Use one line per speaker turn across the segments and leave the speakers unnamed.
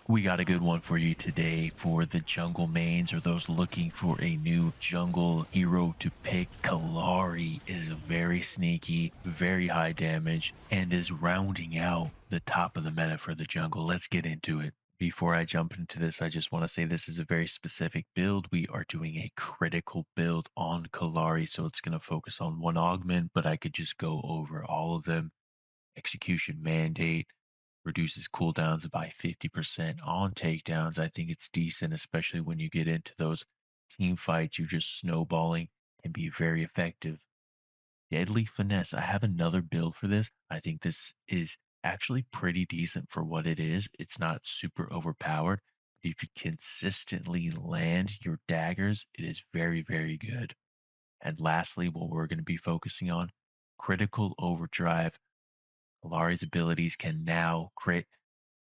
We got a good one for you today for the jungle mains or those looking for a new jungle hero to pick. Kallari is very sneaky, very high damage, and is rounding out the top of the meta for the jungle. Let's get into it. Before I jump into this, I just want to say this is a very specific build. We are doing a critical build on Kallari, so it's going to focus on one augment, but I could just go over all of them. Execution Mandate reduces cooldowns by 50% on takedowns. I think it's decent, especially when you get into those team fights. You're just snowballing, can be very effective. Deadly Finesse. I have another build for this. I think this is actually pretty decent for what it is. It's not super overpowered. If you consistently land your daggers, it is very, very good. And lastly, what we're going to be focusing on, Critical Overdrive. Kallari's abilities can now crit,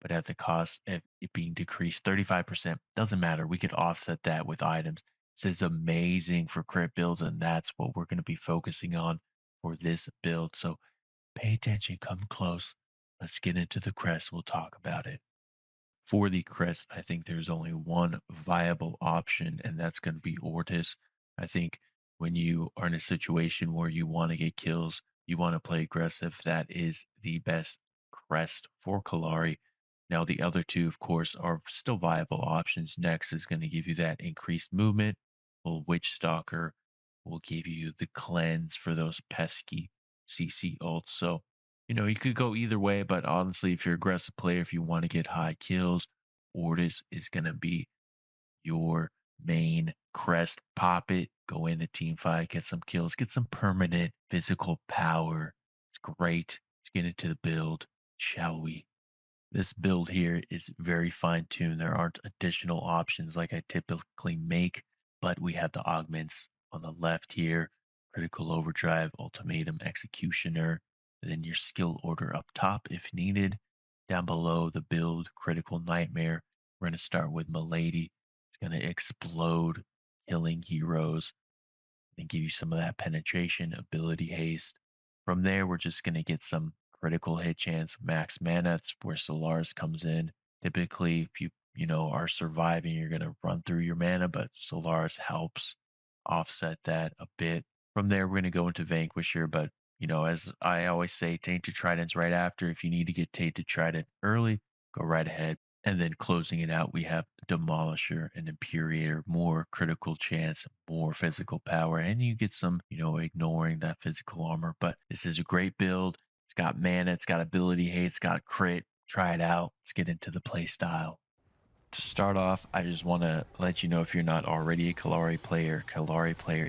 but at the cost of it being decreased 35%. Doesn't matter. We could offset that with items. This is amazing for crit builds, and that's what we're going to be focusing on for this build. So pay attention, come close. Let's get into the crest. We'll talk about it. For the crest, I think there's only one viable option, and that's going to be Ortis. I think when you are in a situation where you want to get kills, you want to play aggressive, that is the best crest for Kallari. Now, the other two, of course, are still viable options. Next is going to give you that increased movement, while Witch Stalker will give you the cleanse for those pesky CC ults. So, you could go either way, but honestly, if you're an aggressive player, if you want to get high kills, Ortis is going to be your main crest. Pop it, go in a team fight, get some kills, get some permanent physical power. It's great. Let's get into the build, shall we? This build here is very fine tuned. There aren't additional options like I typically make, but we have the augments on the left here, Critical Overdrive, Ultimatum, Executioner, then your skill order up top if needed. Down below the build, Critical Nightmare. We're going to start with Malady. It's going to explode, killing heroes, and give you some of that penetration, ability haste. From there, we're just going to get some critical hit chance, max mana. That's where Solaris comes in. Typically, if you are surviving, you're going to run through your mana, but Solaris helps offset that a bit. From there, we're going to go into Vanquisher, but as I always say, Tainted Trident's right after. If you need to get Tainted Trident early, go right ahead. And then closing it out, we have Demolisher and Imperator, more critical chance, more physical power, and you get some, ignoring that physical armor. But this is a great build. It's got mana, it's got ability hate, it's got crit. Try it out. Let's get into the play style. To start off, I just want to let you know, if you're not already a Kallari player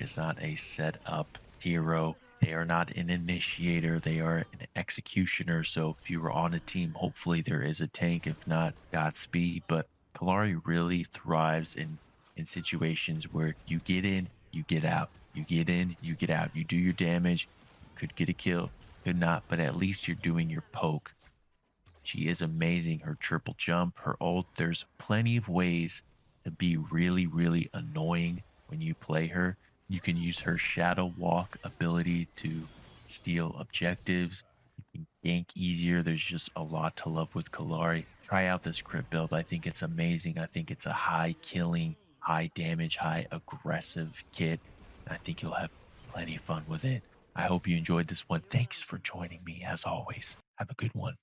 is not a setup hero. They are not an initiator, they are an executioner. So if you are on a team, hopefully there is a tank. If not, Godspeed. But Kallari really thrives in situations where you get in, you get out. You get in, you get out. You do your damage, you could get a kill, could not, but at least you're doing your poke. She is amazing. Her triple jump, her ult, there's plenty of ways to be really, really annoying when you play her. You can use her Shadow Walk ability to steal objectives. You can gank easier. There's just a lot to love with Kallari. Try out this crit build. I think it's amazing. I think it's a high killing, high damage, high aggressive kit. I think you'll have plenty of fun with it. I hope you enjoyed this one. Thanks for joining me as always. Have a good one.